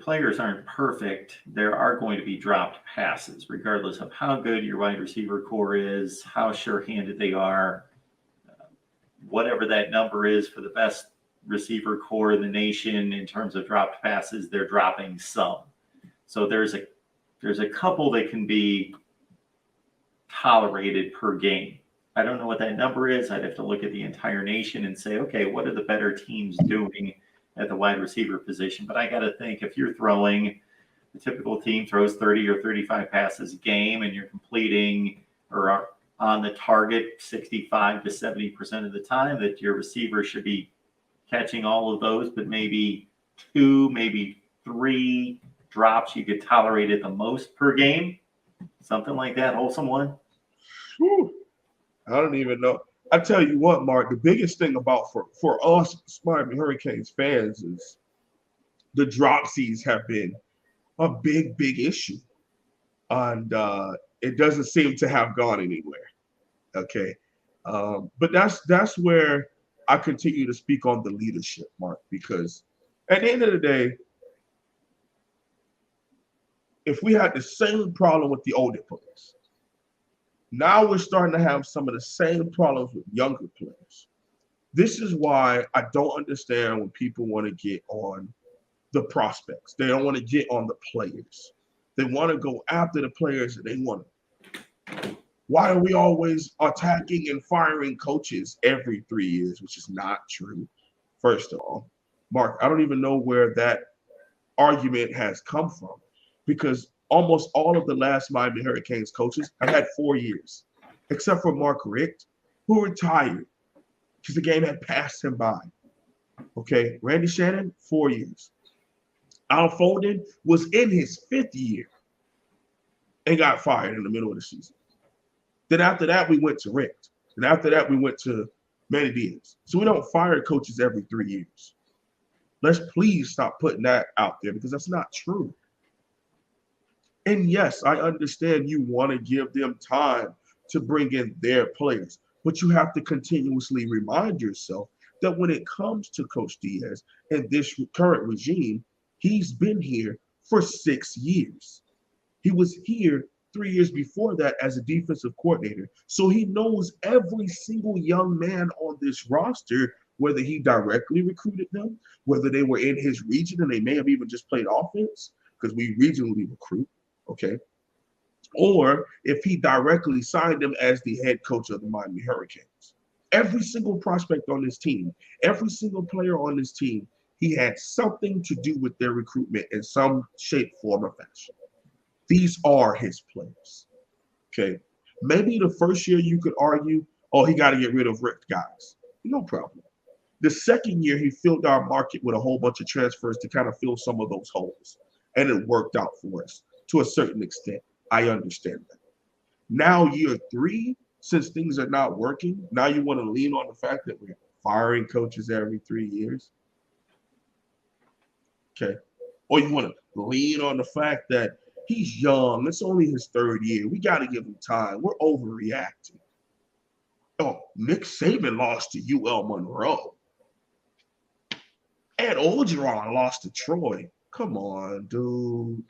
players aren't perfect, there are going to be dropped passes, regardless of how good your wide receiver core is, how sure-handed they are, whatever that number is for the best receiver core in the nation in terms of dropped passes, they're dropping some. So there's a couple that can be tolerated per game. I don't know what that number is. I'd have to look at the entire nation and say, okay, what are the better teams doing at the wide receiver position? But I got to think, if you're throwing, the typical team throws 30 or 35 passes a game and you're completing or are on the target 65 to 70% of the time, that your receiver should be catching all of those, but maybe 2, maybe 3 drops you could tolerate at the most per game. Something like that, wholesome one. Whew. I don't even know. I tell you what, Mark, the biggest thing about for us Miami Hurricanes fans is the dropsies have been a big issue. And it doesn't seem to have gone anywhere. Okay. But that's where I continue to speak on the leadership, Mark, because at the end of the day, if we had the same problem with the older players, now we're starting to have some of the same problems with younger players. This is why I don't understand when people want to get on the prospects. They don't want to get on the players. They want to go after the players and they want to. Why are we always attacking and firing coaches every 3 years, which is not true, first of all. Mark, I don't even know where that argument has come from, because almost all of the last Miami Hurricanes coaches have had 4 years, except for Mark Richt, who retired because the game had passed him by. Okay, Randy Shannon, 4 years. Al Foden was in his 5th year and got fired in the middle of the season. Then after that, we went to Richt. And after that, we went to Manny Diaz. So we don't fire coaches every 3 years. Let's please stop putting that out there, because that's not true. And yes, I understand you want to give them time to bring in their players, but you have to continuously remind yourself that when it comes to Coach Diaz and this current regime, he's been here for 6 years. He was here 3 years before that as a defensive coordinator. So he knows every single young man on this roster, whether he directly recruited them, whether they were in his region and they may have even just played offense, because we regionally recruit, okay? Or if he directly signed them as the head coach of the Miami Hurricanes. Every single prospect on this team, every single player on this team, he had something to do with their recruitment in some shape, form, or fashion. These are his players, okay? Maybe the first year you could argue, oh, he got to get rid of Rick guys. No problem. The second year, he filled our market with a whole bunch of transfers to kind of fill some of those holes. And it worked out for us to a certain extent. I understand that. Now, year 3, since things are not working, now you want to lean on the fact that we're firing coaches every 3 years. Okay. Or you want to lean on the fact that he's young. It's only his 3rd year. We got to give him time. We're overreacting. Oh, Nick Saban lost to UL Monroe. Ed Orgeron lost to Troy. Come on, dude.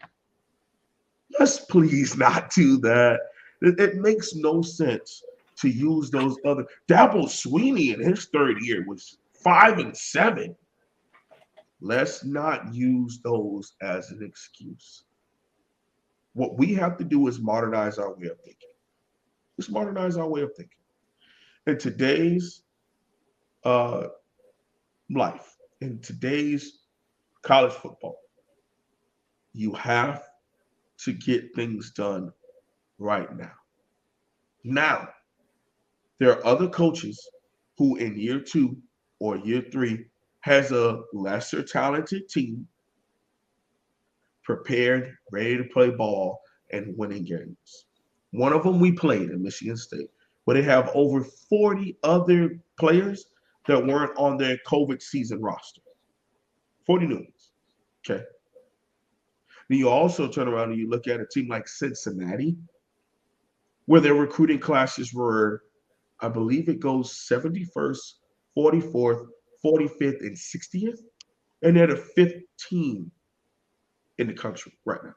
Let's please not do that. It makes no sense to use those other. Dabo Sweeney in his 3rd year was 5-7. Let's not use those as an excuse. What we have to do is modernize our way of thinking. Just modernize our way of thinking. In today's life, in today's college football, you have to get things done right now. Now, there are other coaches who in year 2 or year 3 has a lesser talented team prepared, ready to play ball, and winning games. One of them we played in Michigan State, where they have over 40 other players that weren't on their COVID season roster. 40 new ones. Okay. Then you also turn around and you look at a team like Cincinnati, where their recruiting classes were, I believe it goes 71st, 44th, 45th, and 60th. And they're the 5th team in the country right now.